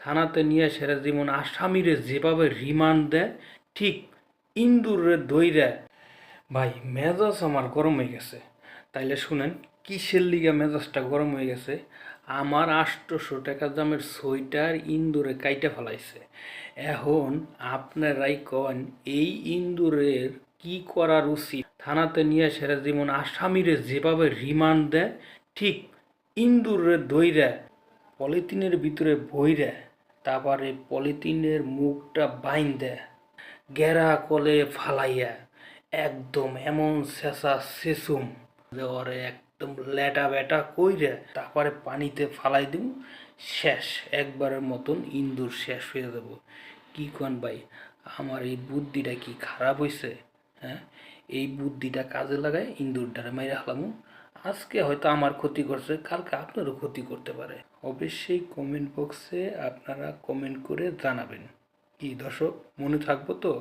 থানাতে নিয়ে সেরা যেমন আসামিরে যেভাবে রিমান্ড দেয়, ঠিক ইন্দুরে দইরা। ভাই মেজাজ আমার গরম হয়ে গেছে। তাইলে শুনেন কিসের লিগা মেজাজটা গরম হয়ে গেছে। আমার 800 টাকা দামের সোয়েটার ইন্দুরে কাইটা ফেলাইছে। এখন আপনারাই কন এই ইন্দুরের কি করার উচিত। থানাতে নিয়ে সেরা যেমন আসামিরে যেভাবে রিমান্ড দেয়, ঠিক ইন্দুরে দইরা পলিথিনের ভিতরে ভইরা, তারপরে পলিথিনের মুখটা বাইন্দা গেরা কলে ফালাইয়া একদম এমন শেষা শেষুম যে ওরে একদম লেটা বেটা কইরা তারপরে পানিতে ফালাই দিব। শেষ, একবারের মতন ইন্দুর শেষ হয়ে যাব। কি কন ভাই, আমার এই বুদ্ধিটা কি খারাপ হয়েছে? হ্যাঁ, এই বুদ্ধিটা কাজে লাগায় ইন্দুরটারে মাইরা হলামু। আজকে হয়তো আমার ক্ষতি করছে, কালকে আপনারও ক্ষতি করতে পারে। অবশ্যই কমেন্ট বক্সে আপনারা কমেন্ট করে জানাবেন। কি দর্শক, মনে থাকবো তো?